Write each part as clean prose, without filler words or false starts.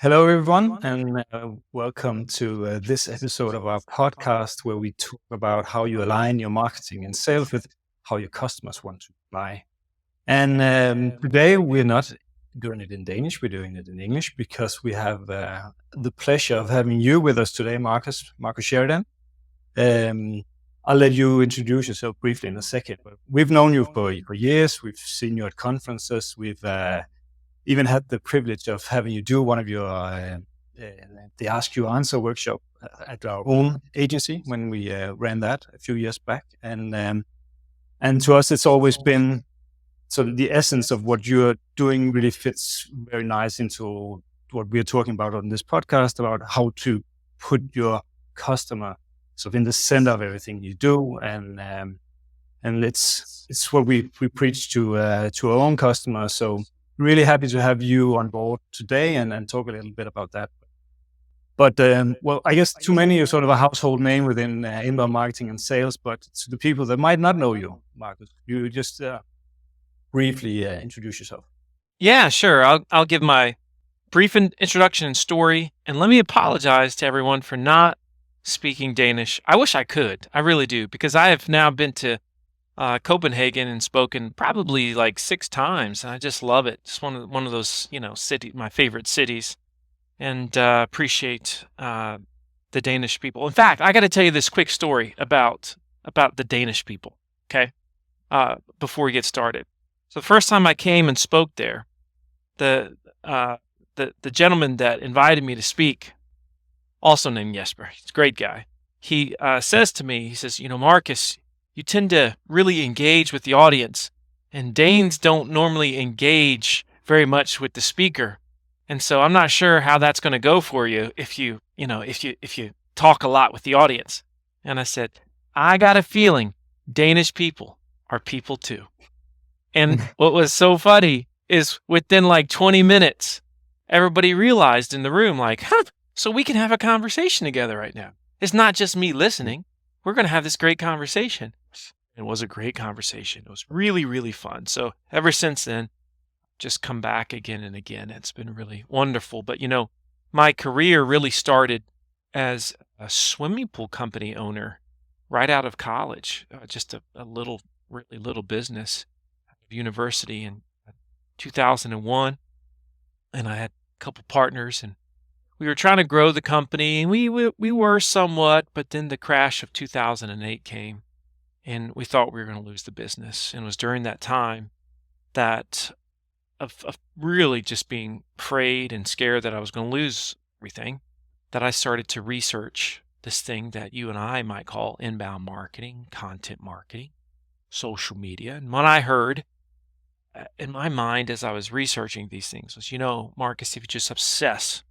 Hello, everyone, and welcome to this episode of our podcast where we talk about how you align your marketing and sales with how your customers want to buy. And today we're not doing it in Danish, we're doing it in English because we have the pleasure of having you with us today, Marcus Sheridan. Um, I'll let you introduce yourself briefly in a second. But we've known you for years, we've seen you at conferences, we've even had the privilege of having you do one of your the Ask You Answer workshop at our own agency when we ran that a few years back, and to us it's always been sort of the essence of what you're doing really fits very nice into what we're talking about on this podcast about how to put your customer sort of in the center of everything you do, and it's what we preach to our own customers. So really happy to have you on board today and talk a little bit about that. But well, I guess too many are sort of a household name within inbound marketing and sales. But to the people that might not know you, Marcus, you just briefly introduce yourself. Yeah, sure. I'll give my brief introduction and story, and let me apologize to everyone for not speaking Danish. I wish I could. I really do, because I have now been to Copenhagen and spoken probably like 6 times, and I just love it. It's one of those my favorite cities, and appreciate the Danish people. In fact, I got to tell you this quick story about the Danish people. Okay, before we get started. So the first time I came and spoke there, the gentleman that invited me to speak, also named Jesper, he's a great guy. He says to me, he says, Marcus, you tend to really engage with the audience, and Danes don't normally engage very much with the speaker. And so I'm not sure how that's going to go for you if you talk a lot with the audience. And I said, I got a feeling Danish people are people too. And what was so funny is within like 20 minutes, everybody realized in the room, like, so we can have a conversation together right now. It's not just me listening. We're going to have this great conversation. It was a great conversation. It was really, really fun. So ever since then, just come back again and again. It's been really wonderful. But, my career really started as a swimming pool company owner right out of college, just a really little business at university in 2001. And I had a couple partners, and we were trying to grow the company, and we were somewhat, but then the crash of 2008 came, and we thought we were going to lose the business. And it was during that time that of really just being afraid and scared that I was going to lose everything, that I started to research this thing that you and I might call inbound marketing, content marketing, social media. And what I heard in my mind as I was researching these things was, Marcus, if you just obsess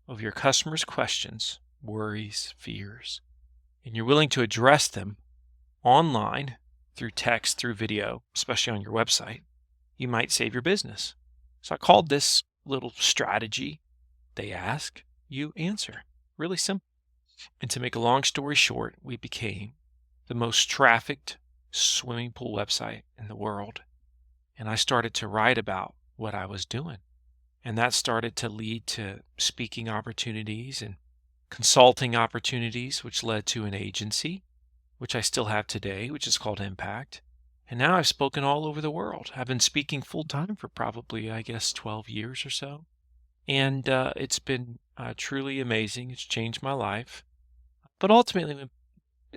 over your customers' questions, worries, fears, and you're willing to address them online through text, through video, especially on your website, you might save your business. So I called this little strategy, they ask, you answer. Really simple. And to make a long story short, we became the most trafficked swimming pool website in the world. And I started to write about what I was doing. And that started to lead to speaking opportunities and consulting opportunities, which led to an agency, which I still have today, which is called Impact. And now I've spoken all over the world. I've been speaking full time for probably, 12 years or so. And it's been truly amazing. It's changed my life. But ultimately, when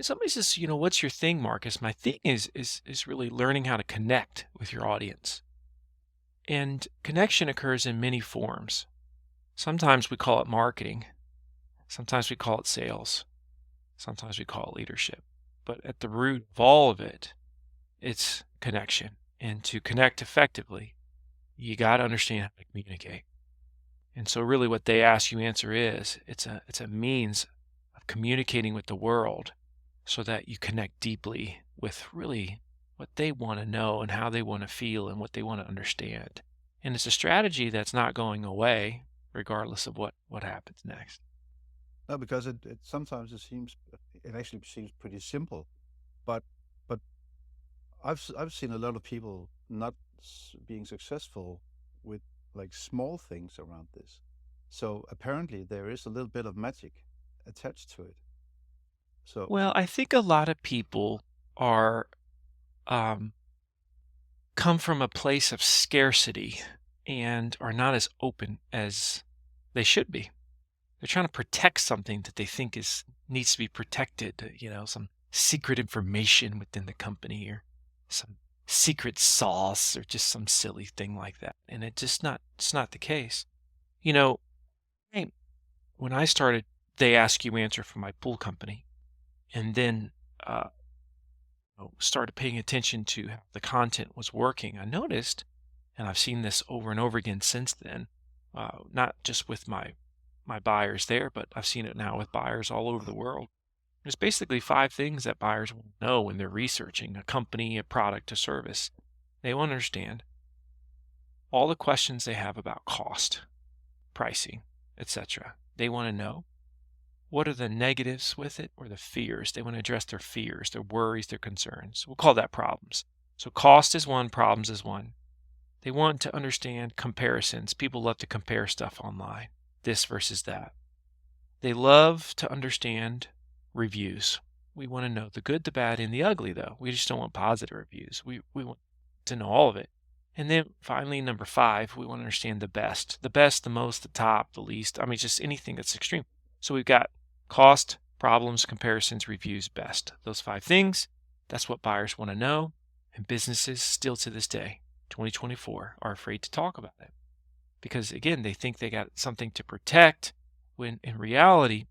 somebody says, what's your thing, Marcus? My thing is really learning how to connect with your audience. And connection occurs in many forms. Sometimes we call it marketing. Sometimes we call it sales. Sometimes we call it leadership. But at the root of all of it, it's connection. And to connect effectively, you got to understand how to communicate. And so really what they ask you answer is, it's a means of communicating with the world so that you connect deeply with really what they want to know and how they want to feel and what they want to understand. And it's a strategy that's not going away regardless of what happens next. No, because it sometimes it actually seems pretty simple, but I've seen a lot of people not being successful with like small things around this. So apparently there is a little bit of magic attached to it. So Well, I think a lot of people are um, come from a place of scarcity and are not as open as they should be. They're trying to protect something that they think needs to be protected, some secret information within the company or some secret sauce or just some silly thing like that. And it's not the case. You know, hey, when I started, they ask you answer for my pool company, and then uh, started paying attention to how the content was working. I noticed, and I've seen this over and over again since then, not just with my buyers there, but I've seen it now with buyers all over the world. There's basically 5 things that buyers will know when they're researching a company, a product, a service. They will understand all the questions they have about cost, pricing, etc. They want to know what are the negatives with it or the fears. They want to address their fears, their worries, their concerns. We'll call that problems. So cost is one, problems is one. They want to understand comparisons. People love to compare stuff online, this versus that. They love to understand reviews. We want to know the good, the bad, and the ugly, though. We just don't want positive reviews. We want to know all of it. And then finally, number 5, we want to understand the best, the most, the top, the least. I mean, just anything that's extreme. So we've got cost, problems, comparisons, reviews, best. Those 5 things, that's what buyers want to know. And businesses still to this day, 2024, are afraid to talk about it. Because again, they think they got something to protect, when in reality,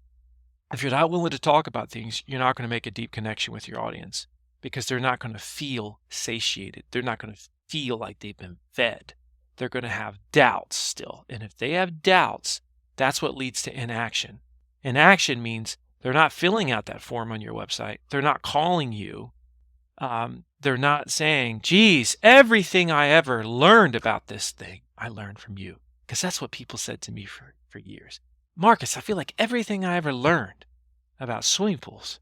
if you're not willing to talk about things, you're not going to make a deep connection with your audience, because they're not going to feel satiated. They're not going to feel like they've been fed. They're going to have doubts still. And if they have doubts, that's what leads to inaction. Inaction means they're not filling out that form on your website. They're not calling you. They're not saying, geez, everything I ever learned about this thing, I learned from you. Because that's what people said to me for years. Marcus, I feel like everything I ever learned about swimming pools,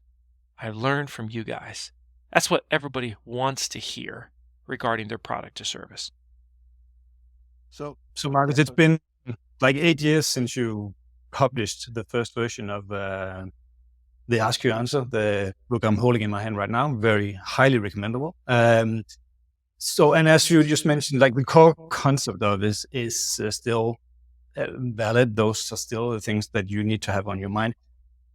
I learned from you guys. That's what everybody wants to hear regarding their product or service. So Marcus, it's been like 8 years since you published the first version of the Ask You Answer, the book I'm holding in my hand right now. Very highly recommendable. And as you just mentioned, like the core concept of this is still valid. Those are still the things that you need to have on your mind.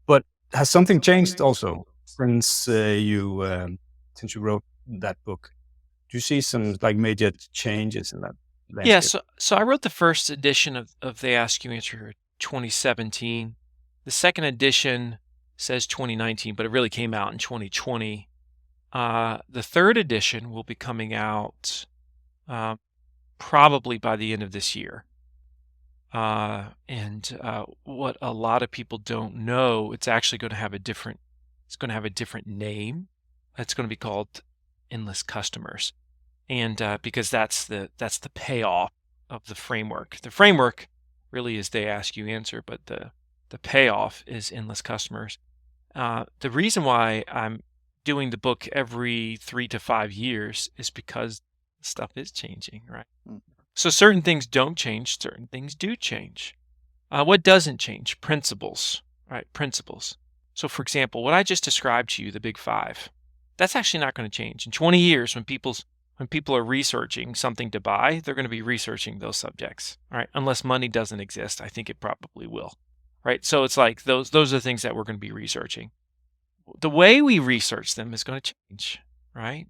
But has something changed also since you wrote that book? Do you see some like major changes in that landscape? Yeah, so I wrote the first edition of They Ask You Answer 2017. The second edition says 2019, but it really came out in 2020. The third edition will be coming out probably by the end of this year. And what a lot of people don't know, it's actually going to have a different name. It's going to be called Endless Customers. And because that's the payoff of the framework. The framework really is They Ask You Answer, but the payoff is Endless Customers. The reason why I'm doing the book every 3 to 5 years is because stuff is changing, right? So certain things don't change, certain things do change. What doesn't change? Principles, right? Principles. So for example, what I just described to you, the big 5, that's actually not going to change. In 20 years, when people are researching something to buy, they're going to be researching those subjects, right? Unless money doesn't exist, I think it probably will, right? So it's like those are the things that we're going to be researching. The way we research them is going to change, right?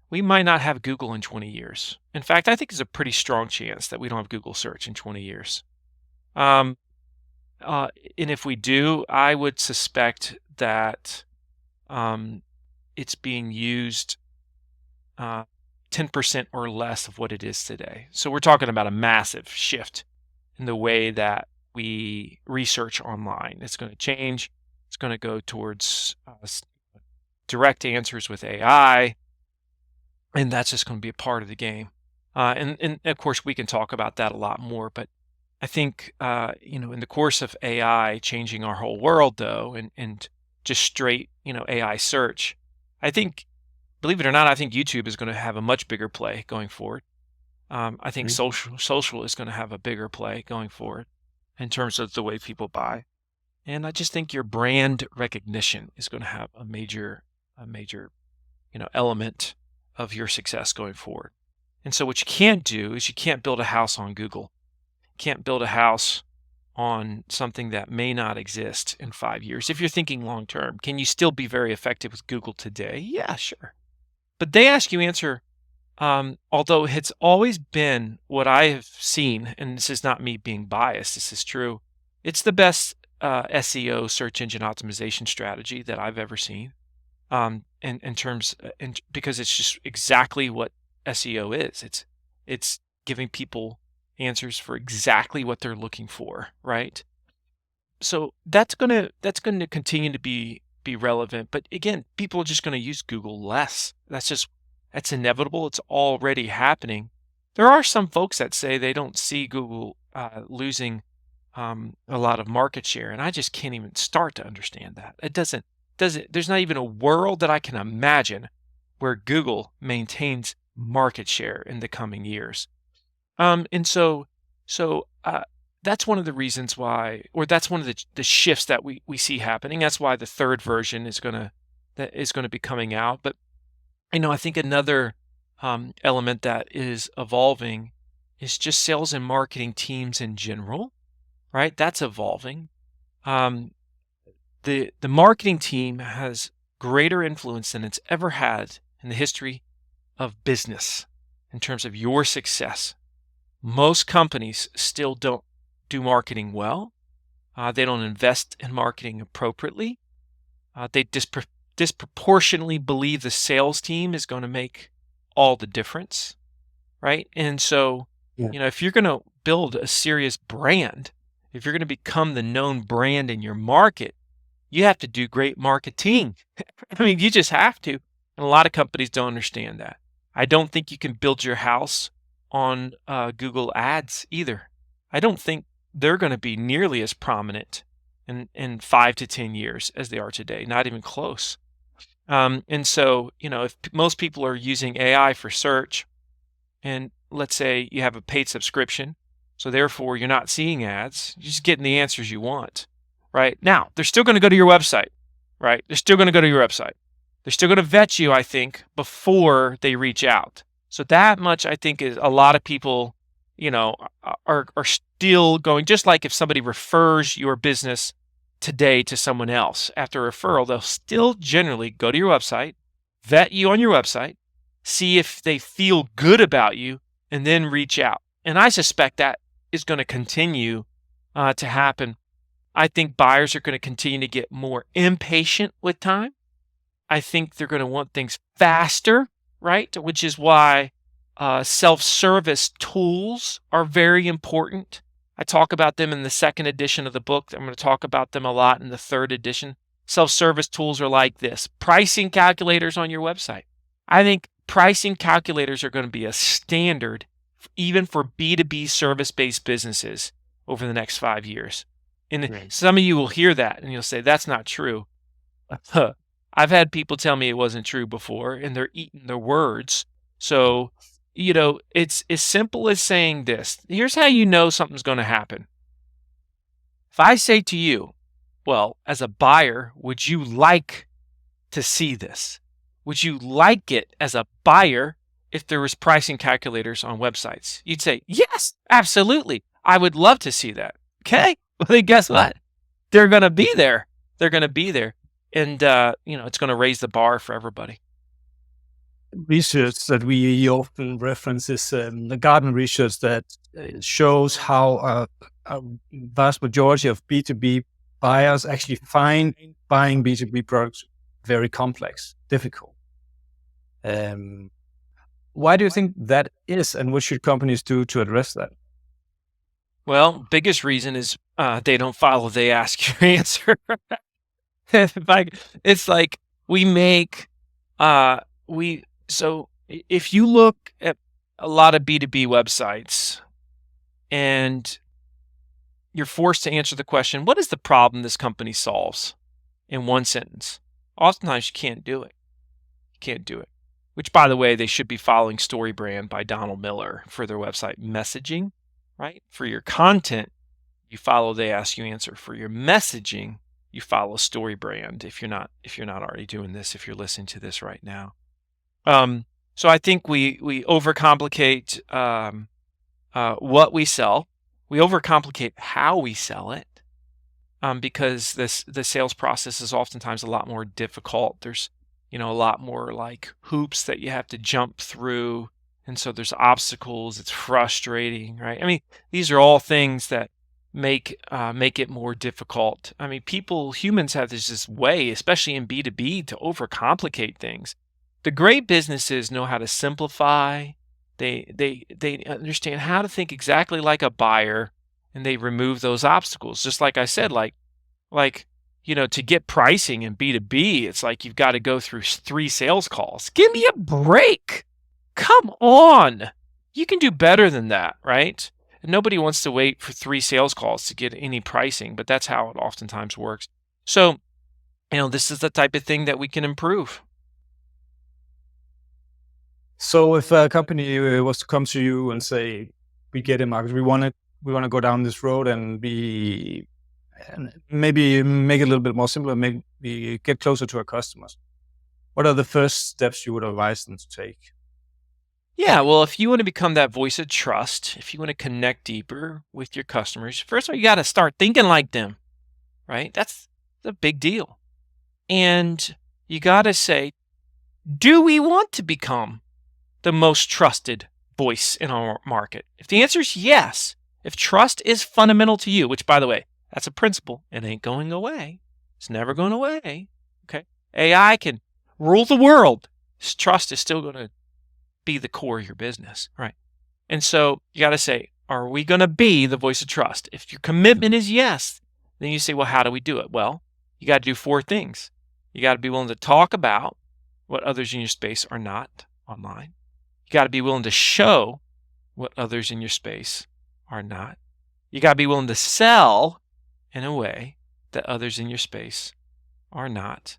We might not have Google in 20 years. In fact, I think there's a pretty strong chance that we don't have Google search in 20 years. And if we do, I would suspect that it's being used 10% or less of what it is today. So we're talking about a massive shift in the way that we research online. It's going to change. It's going to go towards direct answers with AI, and that's just going to be a part of the game. And of course, we can talk about that a lot more. But I think in the course of AI changing our whole world, though, and just straight AI search, I think, believe it or not, I think YouTube is going to have a much bigger play going forward. I think social is going to have a bigger play going forward. in terms of the way people buy. And I just think your brand recognition is going to have a major, element of your success going forward. And so what you can't do is you can't build a house on Google. You can't build a house on something that may not exist in 5 years. If you're thinking long term, can you still be very effective with Google today? Yeah, sure. But they ask you answer, although it's always been what I have seen, and this is not me being biased, this is true. It's the best SEO, search engine optimization strategy that I've ever seen. Because it's just exactly what SEO is. It's giving people answers for exactly what they're looking for, right? So that's gonna continue to be relevant. But again, people are just going to use Google less. That's inevitable. It's already happening. There are some folks that say they don't see Google losing a lot of market share, and I just can't even start to understand that. There's not even a world that I can imagine where Google maintains market share in the coming years. And so that's one of the reasons why, or that's one of the shifts that we see happening. That's why the third version is going to be coming out. But I think another element that is evolving is just sales and marketing teams in general, right? That's evolving. The marketing team has greater influence than it's ever had in the history of business in terms of your success. Most companies still don't do marketing well. They don't invest in marketing appropriately. They disproportionately believe the sales team is going to make all the difference, right? And so, if you're going to build a serious brand, if you're going to become the known brand in your market, you have to do great marketing. I mean, you just have to. And a lot of companies don't understand that. I don't think you can build your house on Google Ads either. I don't think they're going to be nearly as prominent in 5 to 10 years as they are today, not even close. And so, if most people are using AI for search, and let's say you have a paid subscription, so therefore you're not seeing ads, you're just getting the answers you want, right? Now, they're still going to go to your website, right? They're still going to go to your website. They're still going to vet you, I think, before they reach out. So that much, I think, is a lot of people, are still going, just like if somebody refers your business today to someone else after a referral, they'll still generally go to your website, vet you on your website, see if they feel good about you, and then reach out. And I suspect that is going to continue to happen. I think buyers are going to continue to get more impatient with time. I think they're going to want things faster, right? Which is why self-service tools are very important. I talk about them in the second edition of the book. I'm going to talk about them a lot in the third edition. Self-service tools are like this. Pricing calculators on your website. I think pricing calculators are going to be a standard even for B2B service-based businesses over the next 5 years. And some of you will hear that and you'll say, that's not true. I've had people tell me it wasn't true before, and they're eating their words. So, it's as simple as saying this. Here's how you know something's going to happen. If I say to you, well, as a buyer, would you like to see this? Would you like it as a buyer if there was pricing calculators on websites? You'd say, yes, absolutely. I would love to see that. Okay? Well, then guess what? They're going to be there. They're going to be there. And, it's going to raise the bar for everybody. Research that we often reference is the Gartner research that shows how a vast majority of B2B buyers actually find buying B2B products very complex, difficult. Why do you think that is, and what should companies do to address that? Well, biggest reason is they don't follow the ask your answer. It's like we make so if you look at a lot of B2B websites and you're forced to answer the question, what is the problem this company solves in one sentence? Oftentimes you can't do it. You can't do it. Which, by the way, they should be following StoryBrand by Donald Miller for their website messaging, right? For your content, you follow they ask you answer. For your messaging, you follow story brand. If you're not already doing this, if you're listening to this right now. So I think we overcomplicate what we sell. We overcomplicate how we sell it, because the sales process is oftentimes a lot more difficult. There's a lot more like hoops that you have to jump through, and so there's obstacles. It's frustrating, right? I mean, these are all things that make it more difficult. I mean, humans have this way, especially in B2B, to overcomplicate things. The great businesses know how to simplify. They understand how to think exactly like a buyer, and they remove those obstacles. Just like I said, like to get pricing in B2B, it's like you've got to go through 3 sales calls. Give me a break. Come on. You can do better than that, right? And nobody wants to wait for 3 sales calls to get any pricing, but that's how it oftentimes works. So, this is the type of thing that we can improve. So if a company was to come to you and say, we get it, Marcus, we want to go down this road and maybe make it a little bit more simpler, maybe get closer to our customers, what are the first steps you would advise them to take? Yeah, well, if you want to become that voice of trust, if you want to connect deeper with your customers, first of all, you got to start thinking like them, right? That's a big deal. And you got to say, do we want to become the most trusted voice in our market? If the answer is yes, if trust is fundamental to you, which, by the way, that's a principle, it ain't going away. It's never going away. Okay, AI can rule the world. Trust is still going to be the core of your business, right? And so you got to say, are we going to be the voice of trust? If your commitment is yes, then you say, well, how do we do it? Well, you got to do 4 things. You got to be willing to talk about what others in your space are not online. You got to be willing to show what others in your space are not. You got to be willing to sell in a way that others in your space are not.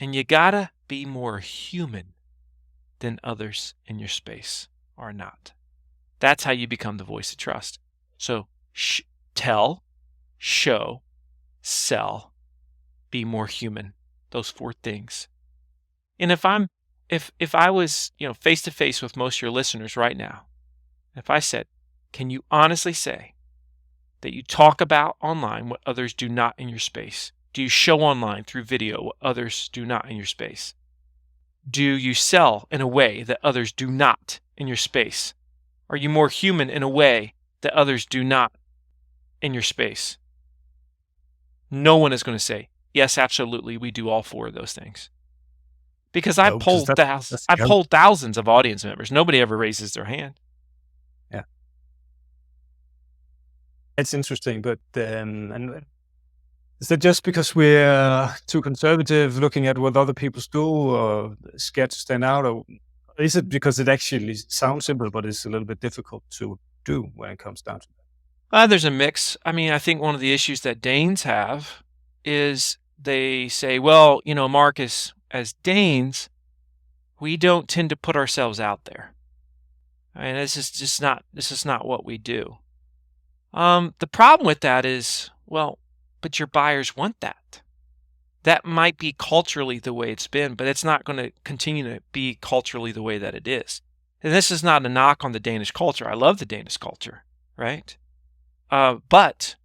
And you got to be more human than others in your space are not. That's how you become the voice of trust. So tell, show, sell, be more human. Those 4 things. And if I was, face to face with most of your listeners right now, if I said, can you honestly say that you talk about online what others do not in your space? Do you show online through video what others do not in your space? Do you sell in a way that others do not in your space? Are you more human in a way that others do not in your space? No one is going to say, yes, absolutely, we do all 4 of those things. Because I polled thousands of audience members. Nobody ever raises their hand. Yeah. It's interesting, but and is that just because we're too conservative looking at what other people do, or scared to stand out, or is it because it actually sounds simple, but it's a little bit difficult to do when it comes down to that? There's a mix. I mean, I think one of the issues that Danes have is they say, well, Marcus, as Danes, we don't tend to put ourselves out there. I mean, this is not what we do. The problem with that is, well, but your buyers want that. That might be culturally the way it's been, but it's not going to continue to be culturally the way that it is. And this is not a knock on the Danish culture. I love the Danish culture, right? But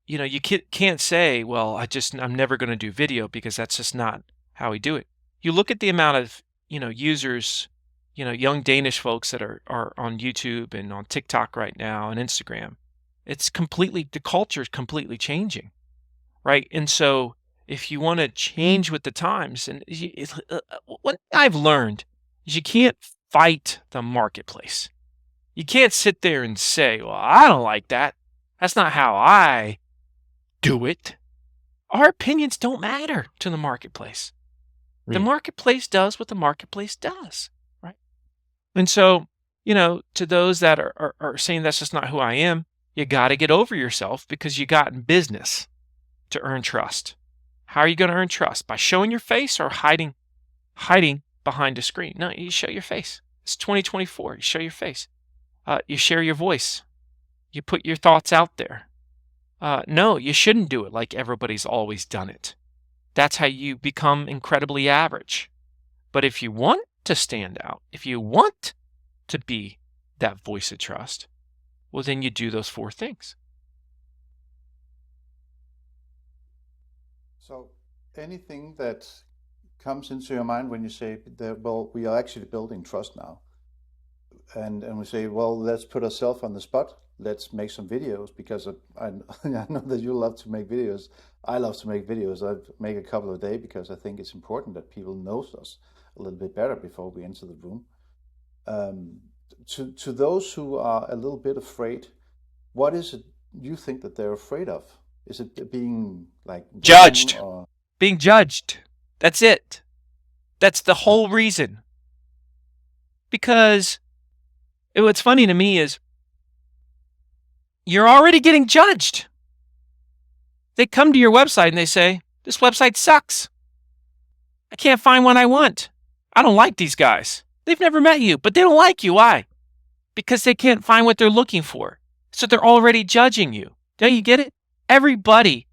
you can't say, well, I'm never going to do video, because that's just not how we do it. You look at the amount of users, young Danish folks that are on YouTube and on TikTok right now and Instagram. The culture is completely changing, right? And so if you want to change with the times, and what I've learned is you can't fight the marketplace. You can't sit there and say, well, I don't like that. That's not how I do it. Our opinions don't matter to the marketplace. The marketplace does what the marketplace does, right? And so, to those that are saying that's just not who I am, you got to get over yourself, because you got in business to earn trust. How are you going to earn trust? By showing your face or hiding behind a screen? No, you show your face. It's 2024. You show your face. You share your voice. You put your thoughts out there. No, you shouldn't do it like everybody's always done it. That's how you become incredibly average. But if you want to stand out, if you want to be that voice of trust, well, then you do those 4 things. So anything that comes into your mind when you say that, well, we are actually building trust now, and we say, well, let's put ourselves on the spot. Let's make some videos, because I know that you love to make videos. I love to make videos. I make a couple a day because I think it's important that people know us a little bit better before we enter the room. To those who are a little bit afraid, what is it you think that they're afraid of? Is it being like Judged? Or... Being judged. That's it. That's the whole reason. Because what's funny to me is you're already getting judged. They come to your website and they say, this website sucks. I can't find what I want. I don't like these guys. They've never met you, but they don't like you. Why? Because they can't find what they're looking for. So they're already judging you. Don't you get it? Everybody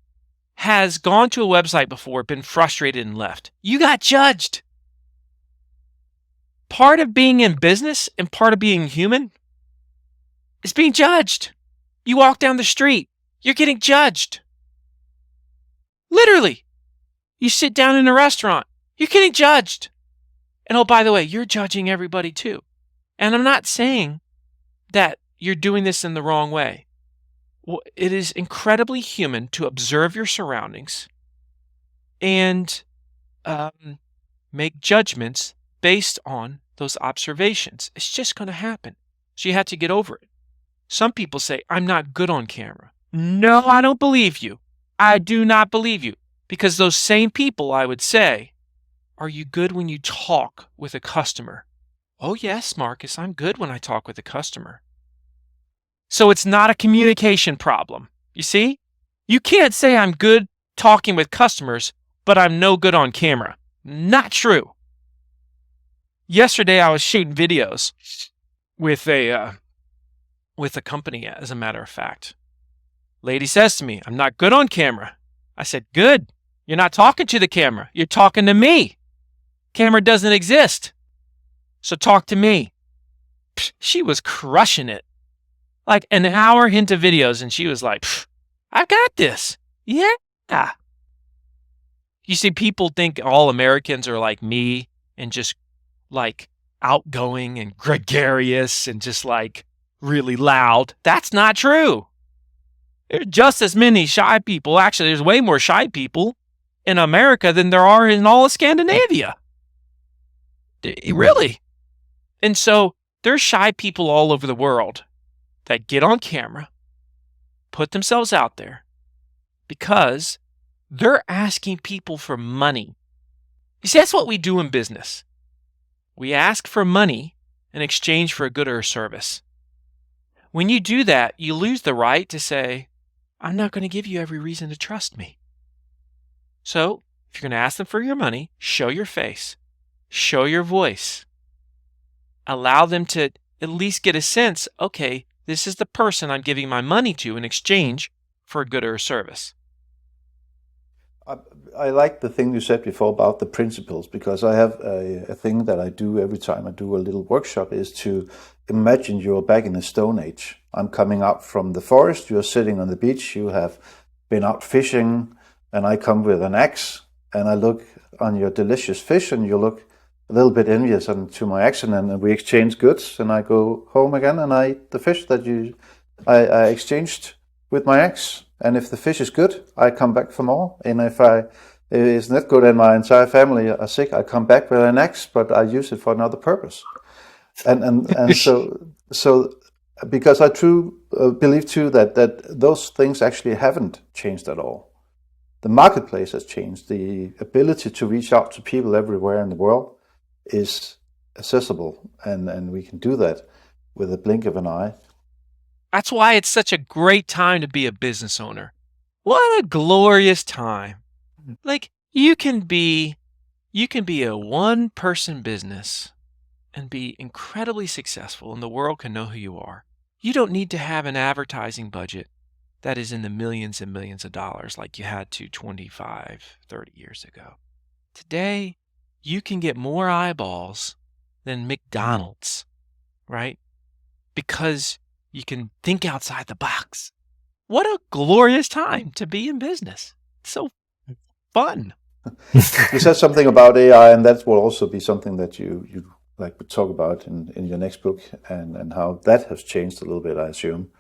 has gone to a website before, been frustrated, and left. You got judged. Part of being in business and part of being human is being judged. You walk down the street, you're getting judged. Literally. You sit down in a restaurant, you're getting judged. And oh, by the way, you're judging everybody too. And I'm not saying that you're doing this in the wrong way. Well, it is incredibly human to observe your surroundings and make judgments based on those observations. It's just going to happen. So you have to get over it. Some people say, I'm not good on camera. No, I don't believe you. I do not believe you. Because those same people, I would say, are you good when you talk with a customer? Oh, yes, Marcus, I'm good when I talk with a customer. So it's not a communication problem. You see? You can't say I'm good talking with customers, but I'm no good on camera. Not true. Yesterday, I was shooting videos with a company, as a matter of fact. Lady says to me, I'm not good on camera. I said, good. You're not talking to the camera. You're talking to me. Camera doesn't exist. So talk to me. She was crushing it. Like an hour into videos, and she was like, I got this. Yeah. You see, people think all Americans are like me and just like outgoing and gregarious and just like really loud. That's not true. There's just as many shy people. Actually, there's way more shy people in America than there are in all of Scandinavia. Really. And so there's shy people all over the world that get on camera, put themselves out there, because they're asking people for money. You see, that's what we do in business. We ask for money in exchange for a good or a service. When you do that, you lose the right to say, I'm not going to give you every reason to trust me. So, if you're going to ask them for your money, show your face, show your voice. Allow them to at least get a sense, okay, this is the person I'm giving my money to in exchange for a good or a service. I like the thing you said before about the principles, because I have a thing that I do every time I do a little workshop is to imagine you're back in the Stone Age. I'm coming out from the forest, you're sitting on the beach, you have been out fishing, and I come with an axe and I look on your delicious fish and you look a little bit envious to my axe, and we exchange goods, and I go home again and I eat the fish that I exchanged with my axe. And if the fish is good, I come back for more. And if it's not good and my entire family are sick, I come back with an axe, but I use it for another purpose. And so because I believe too that those things actually haven't changed at all. The marketplace has changed. The ability to reach out to people everywhere in the world is accessible, and we can do that with a blink of an eye. That's why it's such a great time to be a business owner. What a glorious time. Like you can be a one-person business and be incredibly successful, and the world can know who you are. You don't need to have an advertising budget. that is in the millions and millions of dollars like you had to 25, 30 years ago. Today, you can get more eyeballs than McDonald's, right? Because you can think outside the box. What a glorious time to be in business. It's so fun. You said something about AI, and that will also be something that you like to talk about in your next book, and how that has changed a little bit, I assume.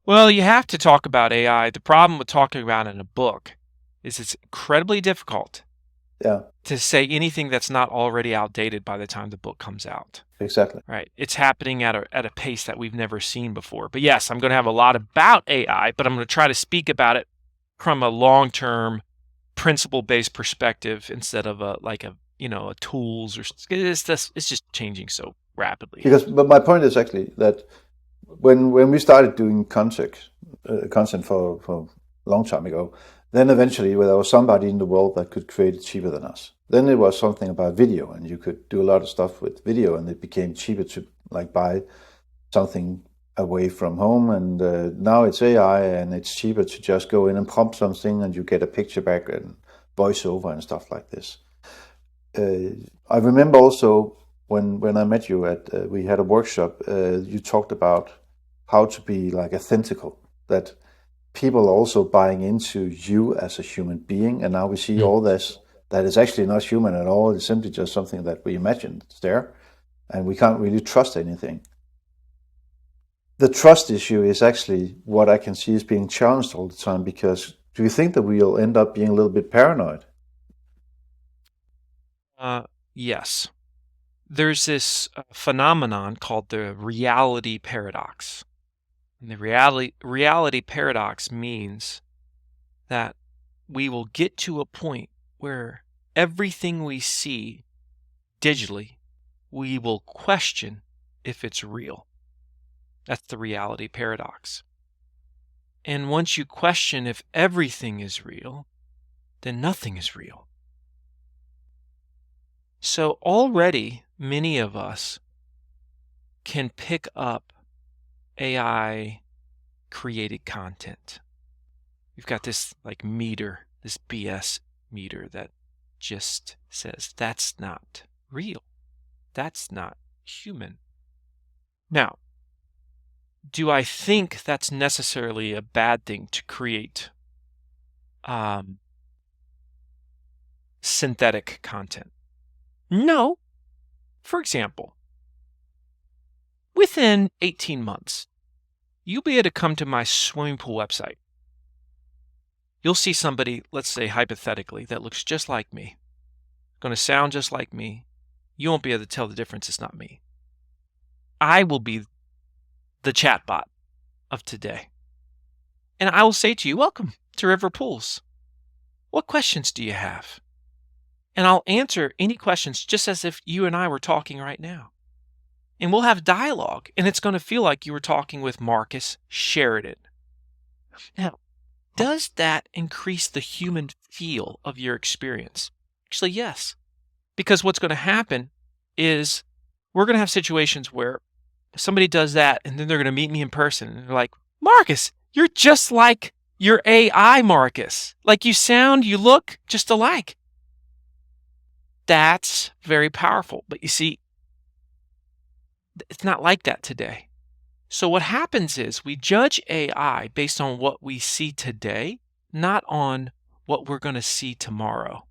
Well, you have to talk about AI. The problem with talking about it in a book is it's incredibly difficult to say anything that's not already outdated by the time the book comes out. Exactly. Right. It's happening at a pace that we've never seen before. But yes, I'm going to have a lot about AI, but I'm going to try to speak about it from a long-term, principle-based perspective instead of a tools or it's just changing so rapidly. But my point is actually that when we started doing content for a long time ago, then eventually there was somebody in the world that could create it cheaper than us. Then it was something about video, and you could do a lot of stuff with video, and it became cheaper to buy something away from home. And now it's AI, and it's cheaper to just go in and prompt something, and you get a picture back and voiceover and stuff like this. I remember also when I met you we had a workshop. You talked about how to be authentical, that people are also buying into you as a human being, and now we see all this that is actually not human at all. It's simply just something that we imagined is there, and we can't really trust anything. The trust issue is actually what I can see is being challenged all the time, because do you think that we'll end up being a little bit paranoid? Yes. There's this phenomenon called the reality paradox. And the reality paradox means that we will get to a point where everything we see digitally, we will question if it's real. That's the reality paradox. And once you question if everything is real, then nothing is real. So already many of us can pick up AI created content. We've got this meter, this BS meter that just says that's not real. That's not human. Now, do I think that's necessarily a bad thing to create synthetic content? No. For example, within 18 months, you'll be able to come to my swimming pool website. You'll see somebody, let's say hypothetically, that looks just like me, going to sound just like me. You won't be able to tell the difference. It's not me. I will be the chatbot of today. And I will say to you, welcome to River Pools. What questions do you have? And I'll answer any questions just as if you and I were talking right now. And we'll have dialogue, and it's going to feel like you were talking with Marcus Sheridan. Now, does that increase the human feel of your experience? Actually, yes. Because what's going to happen is we're going to have situations where somebody does that, and then they're going to meet me in person, and they're like, Marcus, you're just like your AI Marcus. Like you sound, you look just alike. That's very powerful. But you see, it's not like that today. So what happens is we judge AI based on what we see today, not on what we're going to see tomorrow.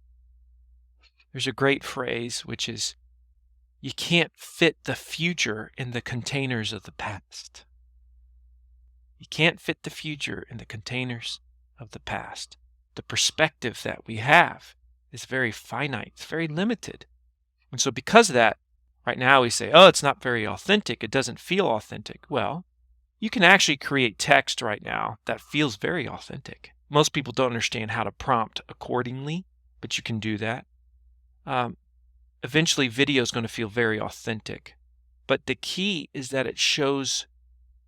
There's a great phrase, which is, you can't fit the future in the containers of the past. You can't fit the future in the containers of the past. The perspective that we have is very finite. It's very limited. And so because of that, right now we say, oh, it's not very authentic. It doesn't feel authentic. Well, you can actually create text right now that feels very authentic. Most people don't understand how to prompt accordingly, but you can do that. Eventually, video is going to feel very authentic. But the key is that it shows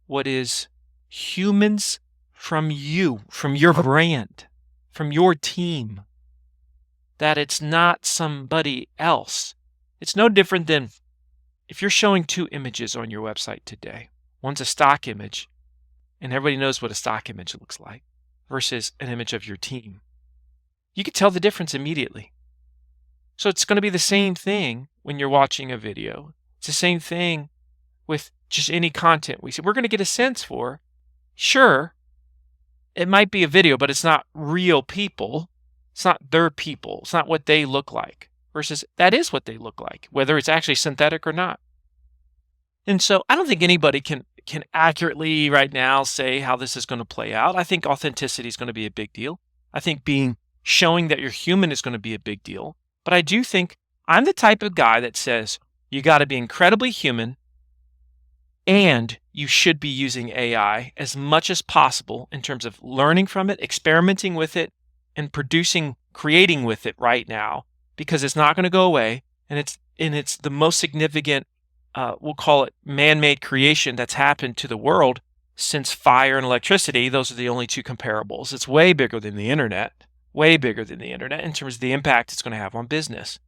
what is humans from you, from your brand, from your team. That it's not somebody else. It's no different than if you're showing two images on your website today. One's a stock image and everybody knows what a stock image looks like versus an image of your team. You can tell the difference immediately. So it's going to be the same thing when you're watching a video. It's the same thing with just any content we see. We're going to get a sense for, sure, it might be a video, but it's not real people. It's not their people. It's not what they look like versus that is what they look like, whether it's actually synthetic or not. And so I don't think anybody can accurately right now say how this is going to play out. I think authenticity is going to be a big deal. I think showing that you're human is going to be a big deal. But I do think I'm the type of guy that says you got to be incredibly human and you should be using AI as much as possible in terms of learning from it, experimenting with it, and creating with it right now, because it's not going to go away. And it's the most significant, we'll call it man-made creation that's happened to the world since fire and electricity. Those are the only two comparables. It's way bigger than the internet. Way bigger than the internet in terms of the impact it's going to have on business.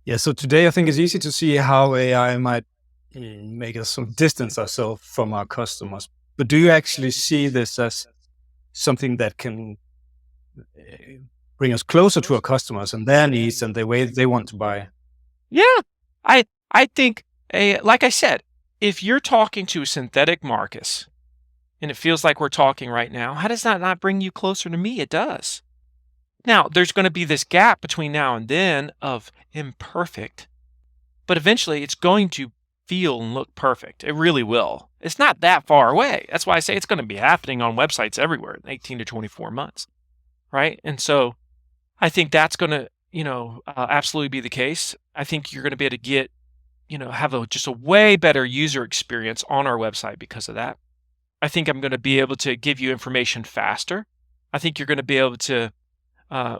Yeah, so today I think it's easy to see how AI might make us some distance ourselves from our customers. But do you actually see this as something that can bring us closer to our customers and their needs and the way they want to buy? Yeah, I think, like I said, if you're talking to a synthetic Marcus, and it feels like we're talking right now, how does that not bring you closer to me? It does. Now, there's going to be this gap between now and then of imperfect, but eventually it's going to feel and look perfect. It really will. It's not that far away. That's why I say it's going to be happening on websites everywhere in 18 to 24 months, right? And so I think that's going to, absolutely be the case. I think you're going to be able to get, have just a way better user experience on our website because of that. I think I'm going to be able to give you information faster. I think you're going to be able to,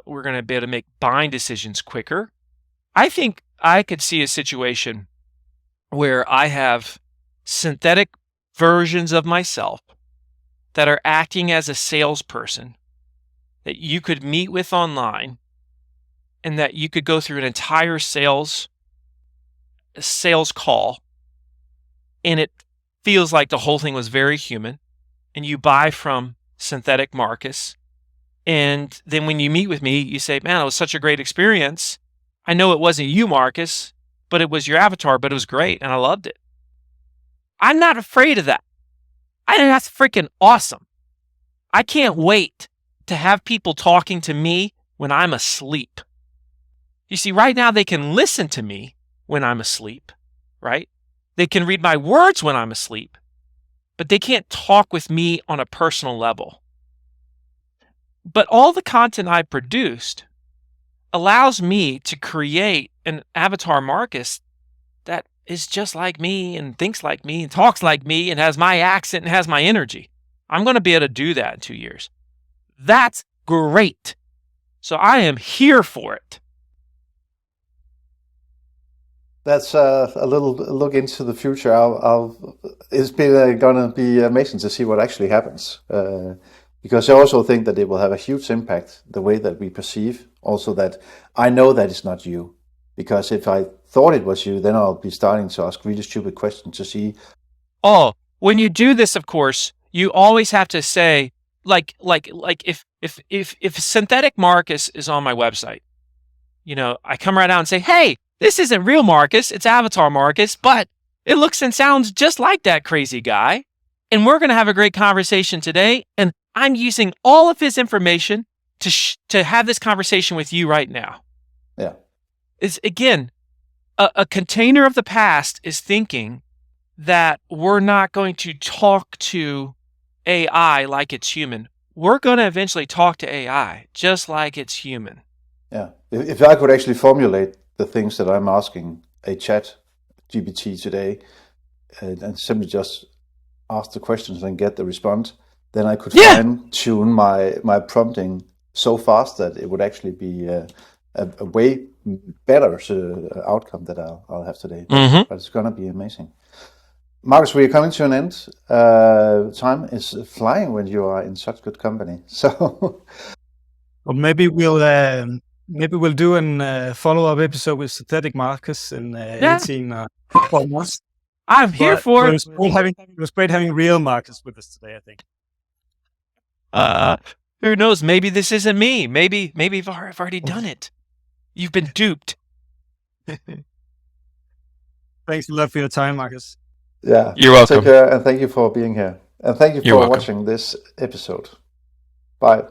we're going to be able to make buying decisions quicker. I think I could see a situation where I have synthetic versions of myself that are acting as a salesperson that you could meet with online and that you could go through an entire sales call, and it feels like the whole thing was very human, and you buy from synthetic Marcus, and then when you meet with me, you say, man, it was such a great experience. I know it wasn't you, Marcus, but it was your avatar, but it was great, and I loved it. I'm not afraid of that. I think that's freaking awesome. I can't wait to have people talking to me when I'm asleep. You see, right now they can listen to me when I'm asleep, right? They can read my words when I'm asleep, but they can't talk with me on a personal level. But all the content I produced allows me to create an avatar Marcus that is just like me and thinks like me and talks like me and has my accent and has my energy. I'm going to be able to do that in 2 years. That's great. So I am here for it. That's a little look into the future. It's been going to be amazing to see what actually happens. Because I also think that it will have a huge impact, the way that we perceive. Also that I know that it's not you. Because if I thought it was you, then I'll be starting to ask really stupid questions to see. Oh, when you do this, of course, you always have to say, like if synthetic Marcus is on my website, I come right out and say, hey, this isn't real Marcus, it's avatar Marcus, but it looks and sounds just like that crazy guy. And we're going to have a great conversation today. And I'm using all of his information to have this conversation with you right now. Yeah. It's, again, a container of the past is thinking that we're not going to talk to AI like it's human. We're going to eventually talk to AI just like it's human. Yeah. If I could actually formulate the things that I'm asking a chat GPT today and simply just ask the questions and get the response, then I could fine tune my prompting so fast that it would actually be a way better outcome that I'll have today. Mm-hmm. But it's going to be amazing. Marcus, we're coming to an end. Time is flying when you are in such good company. So, well, maybe we'll do a follow-up episode with synthetic Marcus in 18 months. I'm here for it. It was great having real Marcus with us today, I think. Who knows? Maybe this isn't me. Maybe I've already done it. You've been duped. Thanks a lot for your time, Marcus. Yeah. You're welcome. Take care, and thank you for being here. And thank you You're for welcome. watching this episode. Bye.